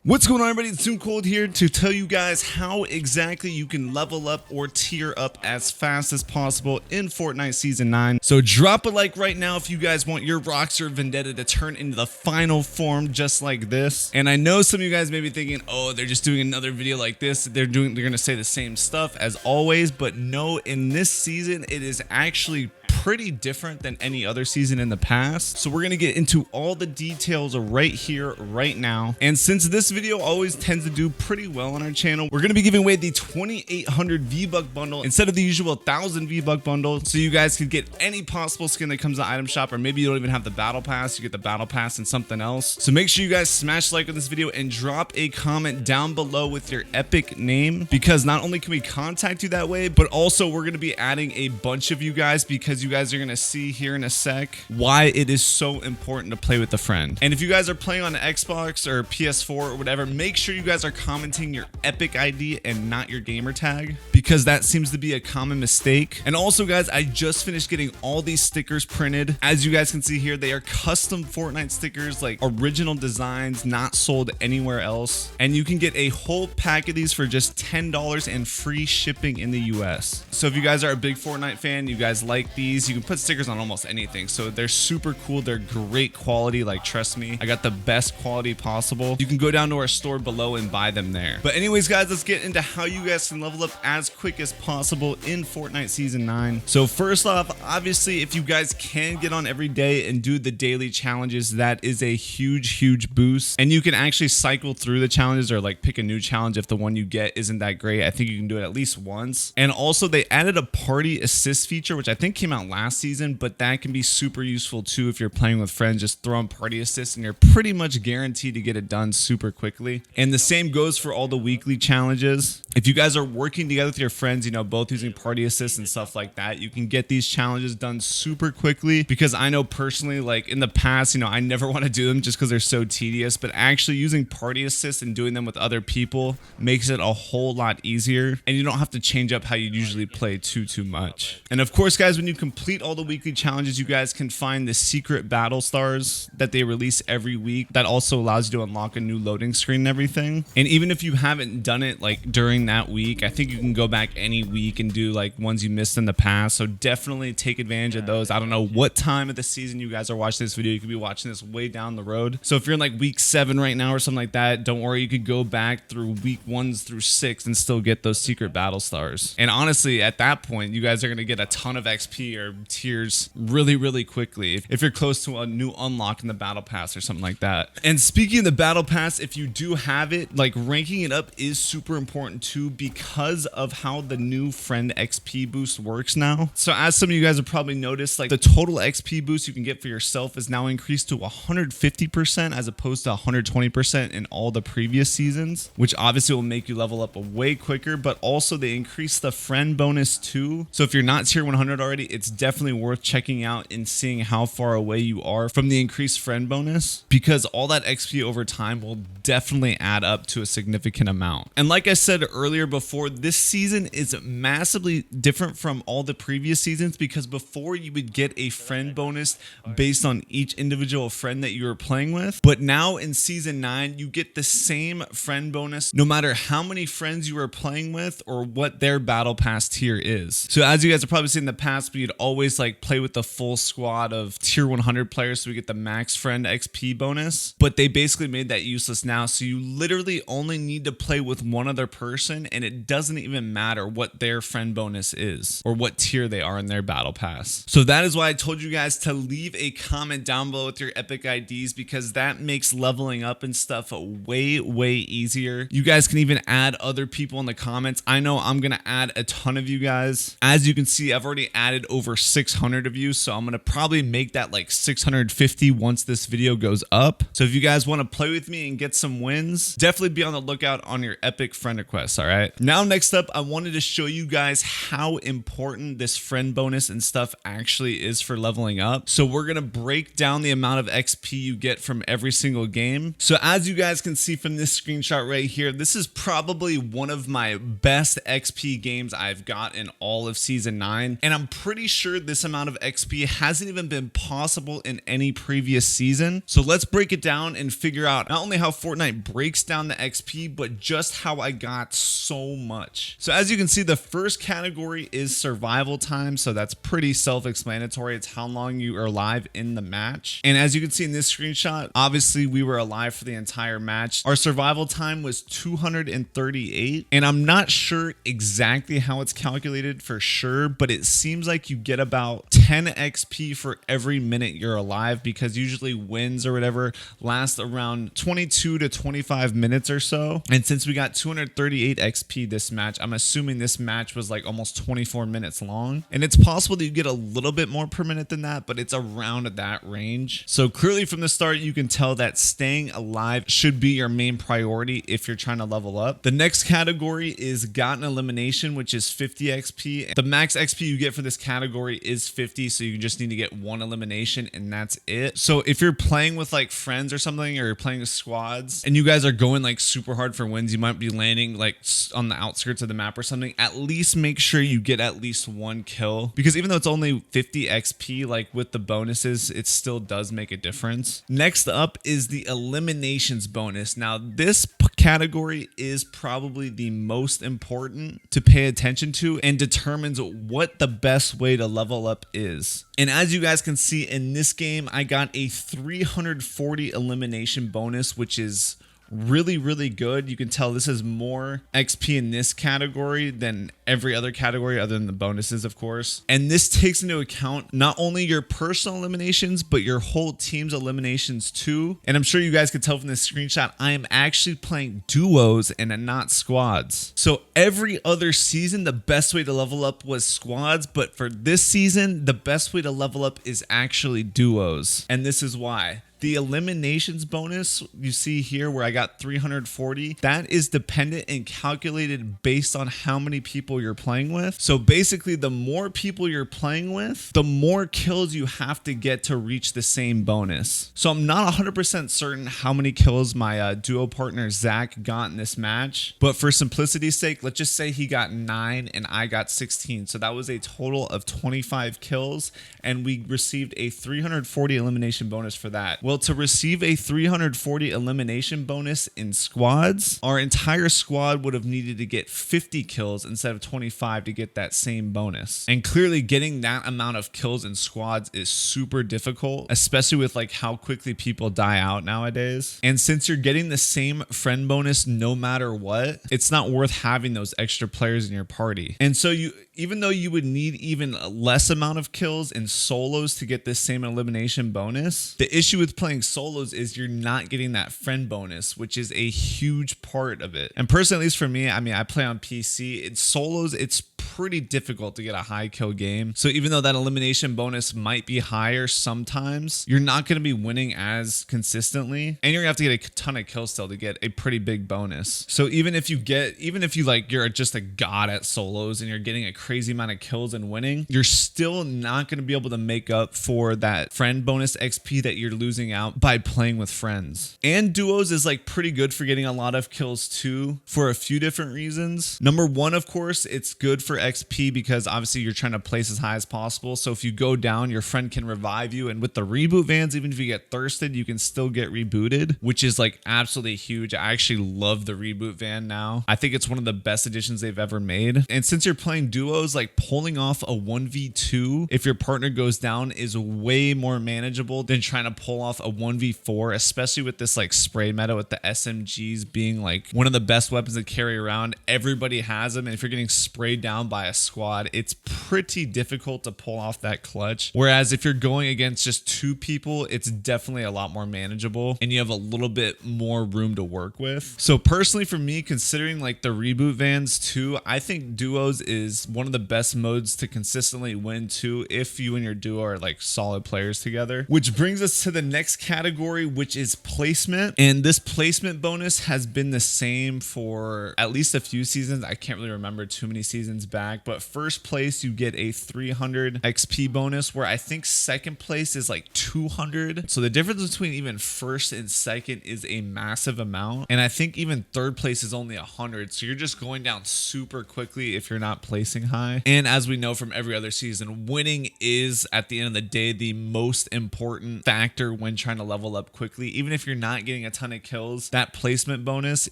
What's going on, everybody? It's Zoom Cold here to tell you guys how exactly you can level up or tier up as fast as possible in Fortnite Season 9. So drop a like right now if you guys want your ROX or Vendetta to turn into the final form just like this. And I know some of you guys may be thinking, oh, they're just doing another video like this. They're gonna say the same stuff as always, but no, in this season, it is actually pretty different than any other season in the past. So we're gonna get into all the details right here, right now. And since this video always tends to do pretty well on our channel, we're gonna be giving away the 2800 V-Buck bundle instead of the usual 1000 V-Buck bundle. So you guys can get any possible skin that comes to item shop, or maybe you don't even have the battle pass, you get the battle pass and something else. So make sure you guys smash like on this video and drop a comment down below with your epic name, because not only can we contact you that way, but also we're gonna be adding a bunch of you guys, because you guys are going to see here in a sec why it is so important to play with a friend. And if you guys are playing on Xbox or PS4 or whatever, make sure you guys are commenting your epic ID and not your gamer tag, because that seems to be a common mistake. And also guys, I just finished getting all these stickers printed. As you guys can see here, they are custom Fortnite stickers, like original designs, not sold anywhere else. And you can get a whole pack of these for just $10 and free shipping in the US. So if you guys are a big Fortnite fan, you guys like these, you can put stickers on almost anything. So they're super cool. They're great quality. Like, trust me, I got the best quality possible. You can go down to our store below and buy them there. But anyways, guys, let's get into how you guys can level up as quick as possible in Fortnite Season 9. So first off, obviously, if you guys can get on every day and do the daily challenges, that is a huge boost. And you can actually cycle through the challenges, or like pick a new challenge if the one you get isn't that great. I think you can do it at least once. And also they added a party assist feature, which I think came out last season, but that can be super useful too if you're playing with friends. Just throw on party assist and you're pretty much guaranteed to get it done super quickly. And the same goes for all the weekly challenges. If you guys are working together with your friends, you know, both using party assist and stuff like that, you can get these challenges done super quickly. Because I know personally, like in the past, you know, I never want to do them just because they're so tedious, but actually using party assist and doing them with other people makes it a whole lot easier, and you don't have to change up how you usually play too much. And of course, guys, when you complete all the weekly challenges, you guys can find the secret battle stars that they release every week. That also allows you to unlock a new loading screen and everything. And even if you haven't done it like during that week, I think you can go back any week and do like ones you missed in the past. So definitely take advantage of those. I don't know what time of the season you guys are watching this video. You could be watching this way down the road. So if you're in like week 7 right now or something like that, don't worry, you could go back through week 1 through 6 and still get those secret battle stars. And honestly, at that point, you guys are going to get a ton of XP or tiers really quickly if you're close to a new unlock in the battle pass or something like that. And speaking of the battle pass, if you do have it, like ranking it up is super important too, because of how the new friend XP boost works now. So as some of you guys have probably noticed, like the total XP boost you can get for yourself is now increased to 150% as opposed to 120% in all the previous seasons, which obviously will make you level up way quicker. But also they increase the friend bonus too. So if you're not tier 100 already, it's definitely worth checking out and seeing how far away you are from the increased friend bonus, because all that XP over time will definitely add up to a significant amount. And like I said earlier before, this season is massively different from all the previous seasons, because before you would get a friend bonus based on each individual friend that you were playing with, but now in Season 9 you get the same friend bonus no matter how many friends you were playing with or what their battle pass tier is. So as you guys have probably seen in the past, we'd always like play with the full squad of tier 100 players so we get the max friend XP bonus, but they basically made that useless now. So you literally only need to play with one other person, and it doesn't even matter what their friend bonus is or what tier they are in their battle pass. So that is why I told you guys to leave a comment down below with your epic IDs, because that makes leveling up and stuff way easier. You guys can even add other people in the comments. I know I'm gonna add a ton of you guys. As you can see, I've already added over 600 of you, so I'm gonna probably make that like 650 once this video goes up. So if you guys want to play with me and get some wins, definitely be on the lookout on your epic friend request. bonus. All right. Now, next up, I wanted to show you guys how important this friend bonus and stuff actually is for leveling up. So we're going to break down the amount of XP you get from every single game. So as you guys can see from this screenshot right here, this is probably one of my best XP games I've got in all of season 9. And I'm pretty sure this amount of XP hasn't even been possible in any previous season. So let's break it down and figure out not only how Fortnite breaks down the XP, but just how I got so much. So as you can see, the first category is survival time. So that's pretty self-explanatory. It's how long you are alive in the match. And as you can see in this screenshot, obviously we were alive for the entire match. Our survival time was 238. And I'm not sure exactly how it's calculated for sure, but it seems like you get about 10 XP for every minute you're alive, because usually wins or whatever last around 22 to 25 minutes or so. And since we got 238 XP this match, I'm assuming this match was like almost 24 minutes long. And it's possible that you get a little bit more per minute than that, but it's around that range. So clearly from the start, you can tell that staying alive should be your main priority if you're trying to level up. The next category is gotten elimination, which is 50 XP. The max XP you get for this category is 50, so you just need to get one elimination and that's it. So if you're playing with like friends or something, or you're playing with squads and you guys are going like super hard for wins, you might be landing like on the outskirts of the map or something. At least make sure you get at least one kill, because even though it's only 50 XP, like with the bonuses, it still does make a difference. Next up is the eliminations bonus. Now this category is probably the most important to pay attention to and determines what the best way to level up is. And as you guys can see in this game, I got a 340 elimination bonus, which is really good. You can tell this is more XP in this category than every other category other than the bonuses, of course. And this takes into account not only your personal eliminations, but your whole team's eliminations too. And I'm sure you guys can tell from this screenshot, I am actually playing duos and not squads. So every other season, the best way to level up was squads, but for this season, the best way to level up is actually duos. And this is why. The eliminations bonus you see here where I got 340, that is dependent and calculated based on how many people you're playing with. So basically, the more people you're playing with, the more kills you have to get to reach the same bonus. So I'm not 100% certain how many kills my duo partner Zach got in this match, but for simplicity's sake, let's just say he got 9 and I got 16. So that was a total of 25 kills, and we received a 340 elimination bonus for that. Well, to receive a 340 elimination bonus in squads, our entire squad would have needed to get 50 kills instead of 25 to get that same bonus. And clearly getting that amount of kills in squads is super difficult, especially with like how quickly people die out nowadays. And since you're getting the same friend bonus no matter what, it's not worth having those extra players in your party. And so even though you would need even less amount of kills in solos to get this same elimination bonus, the issue with playing solos is you're not getting that friend bonus, which is a huge part of it. And personally, at least for me, I mean, I play on PC. It's solos, it's pretty difficult to get a high kill game. So even though that elimination bonus might be higher sometimes, you're not going to be winning as consistently, and you're gonna have to get a ton of kills still to get a pretty big bonus. So even if you you're just a god at solos and you're getting a crazy amount of kills and winning, you're still not going to be able to make up for that friend bonus XP that you're losing out by playing with friends. And duos is like pretty good for getting a lot of kills too, for a few different reasons. Number one, of course, it's good for XP because obviously you're trying to place as high as possible. So if you go down, your friend can revive you. And with the reboot vans, even if you get thirsted, you can still get rebooted, which is like absolutely huge. I actually love the reboot van now. I think it's one of the best additions they've ever made. And since you're playing duos, like pulling off a 1v2 if your partner goes down is way more manageable than trying to pull off a 1v4, especially with this like spray meta with the SMGs being like one of the best weapons to carry around. Everybody has them, and if you're getting sprayed down by by a squad, it's pretty difficult to pull off that clutch. Whereas if you're going against just 2 people, it's definitely a lot more manageable and you have a little bit more room to work with. So personally for me, considering like the reboot vans too, I think duos is one of the best modes to consistently win too if you and your duo are like solid players together. Which brings us to the next category, which is placement. And this placement bonus has been the same for at least a few seasons. I can't really remember too many seasons back, but first place you get a 300 XP bonus, where I think second place is like 200. So the difference between even first and second is a massive amount. And I think even third place is only 100. So you're just going down super quickly if you're not placing high. And as we know from every other season, winning is at the end of the day the most important factor when trying to level up quickly. Even if you're not getting a ton of kills, that placement bonus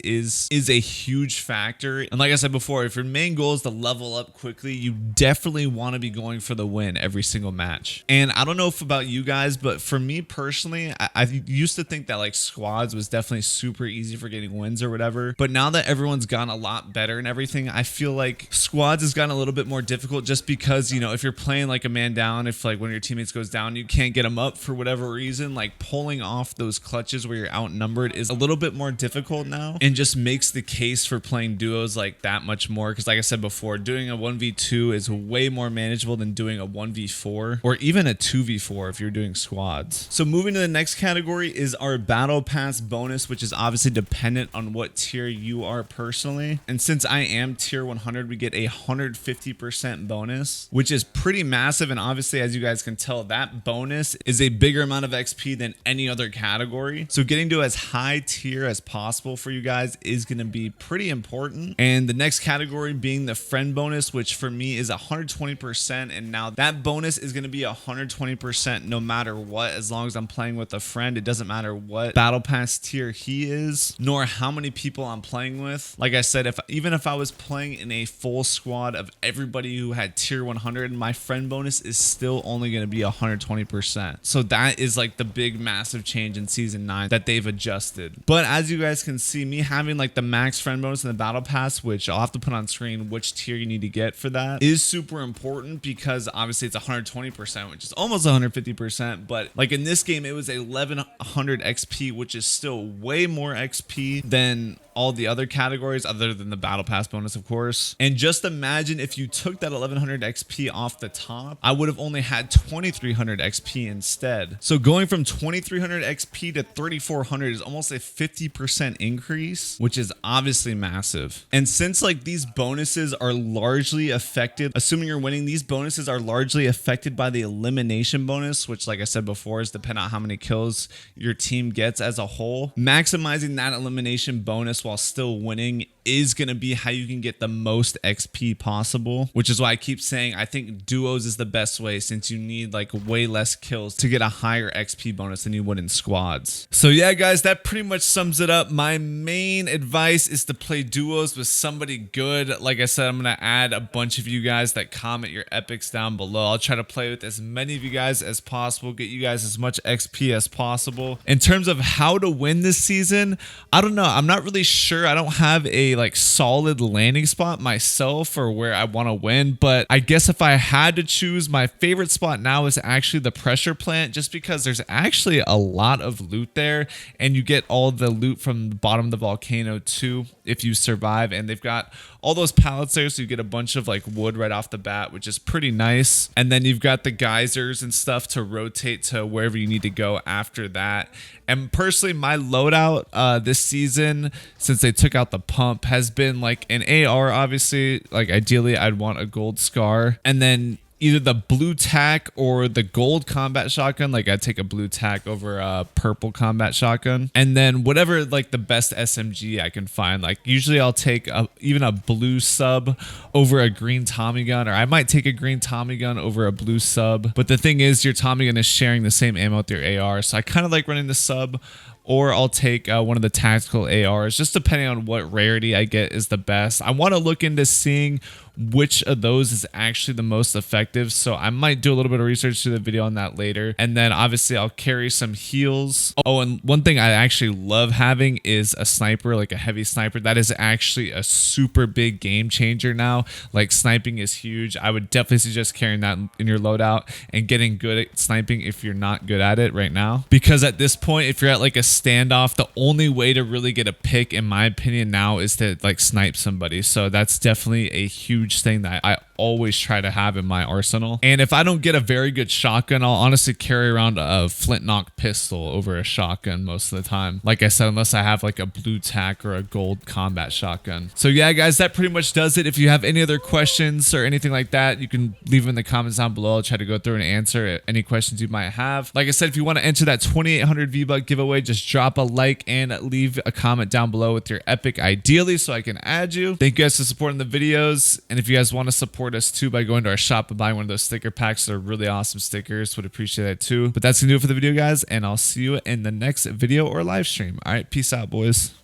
is a huge factor. And like I said before, if your main goal is to level up quickly, you definitely want to be going for the win every single match. And I don't know if about you guys, but for me personally, I used to think that like squads was definitely super easy for getting wins or whatever. But now that everyone's gotten a lot better and everything, I feel like squads has gotten a little bit more difficult, just because, you know, if you're playing like a man down, if like one of your teammates goes down, you can't get them up for whatever reason, like pulling off those clutches where you're outnumbered is a little bit more difficult now, and just makes the case for playing duos like that much more. Because like I said before, doing a 1v2 is way more manageable than doing a 1v4 or even a 2v4 if you're doing squads. So moving to the next category is our battle pass bonus, which is obviously dependent on what tier you are personally. And since I am tier 100, we get a 150% bonus, which is pretty massive. And obviously, as you guys can tell, that bonus is a bigger amount of XP than any other category. So getting to as high tier as possible for you guys is going to be pretty important. And the next category being the friend bonus, which for me is 120%. And now that bonus is going to be 120% no matter what. As long as I'm playing with a friend, it doesn't matter what battle pass tier he is, nor how many people I'm playing with. Like I said, even if I was playing in a full squad of everybody who had tier 100, my friend bonus is still only going to be 120%. So that is like the big massive change in season 9 that they've adjusted. But as you guys can see, me having like the max friend bonus in the battle pass, which I'll have to put on screen which tier you need to get for that, is super important, because obviously it's 120%, which is almost 150%. But like in this game, it was 1100 XP, which is still way more XP than all the other categories other than the battle pass bonus, of course. And just imagine if you took that 1100 XP off the top, I would have only had 2300 XP instead. So going from 2300 XP to 3400 is almost a 50% increase, which is obviously massive. And since like these bonuses are largely affected, assuming you're winning, these bonuses are largely affected by the elimination bonus, which like I said before is dependent on how many kills your team gets as a whole. Maximizing that elimination bonus while still winning is going to be how you can get the most XP possible, which is why I keep saying I think duos is the best way, since you need like way less kills to get a higher XP bonus than you would in squads. So yeah, guys, that pretty much sums it up. My main advice is to play duos with somebody good. Like I said, I'm going to add a bunch of you guys that comment your epics down below. I'll try to play with as many of you guys as possible, get you guys as much XP as possible. In terms of how to win this season, I don't know. I'm not really sure. I don't have a like solid landing spot myself or where I want to win, but I guess if I had to choose, my favorite spot now is actually the pressure plant, just because there's actually a lot of loot there, and you get all the loot from the bottom of the volcano too if you survive. And they've got all those pallets there, so you get a bunch of like wood right off the bat, which is pretty nice. And then you've got the geysers and stuff to rotate to wherever you need to go after that. And personally, my loadout this season, since they took out the pump, has been like an AR, obviously. Like ideally, I'd want a gold scar. And then either the blue tack or the gold combat shotgun. Like I'd take a blue tack over a purple combat shotgun. And then whatever like the best SMG I can find. Like usually I'll take even a blue sub over a green Tommy gun, or I might take a green Tommy gun over a blue sub. But the thing is, your Tommy gun is sharing the same ammo with your AR. So I kind of like running the sub. Or I'll take one of the tactical ARs, just depending on what rarity I get is the best. I want to look into seeing which of those is actually the most effective. So I might do a little bit of research to the video on that later. And then obviously I'll carry some heals. Oh, and one thing I actually love having is a sniper, like a heavy sniper. That is actually a super big game changer now. Like sniping is huge. I would definitely suggest carrying that in your loadout and getting good at sniping if you're not good at it right now. Because at this point, if you're at like a standoff, the only way to really get a pick, in my opinion now, is to like snipe somebody. So that's definitely a huge thing that I always try to have in my arsenal. And if I don't get a very good shotgun, I'll honestly carry around a flintlock pistol over a shotgun most of the time. Like I said, unless I have like a blue tack or a gold combat shotgun. So yeah, guys, that pretty much does it. If you have any other questions or anything like that, you can leave them in the comments down below. I'll try to go through and answer any questions you might have. Like I said, if you want to enter that 2800 V-Buck giveaway, just drop a like and leave a comment down below with your epic, ideally, so I can add you. Thank you guys for supporting the videos. And if you guys want to support us too by going to our shop and buying one of those sticker packs, they're really awesome stickers, would appreciate that too. But that's gonna do it for the video, guys, and I'll see you in the next video or live stream. All right, peace out, boys.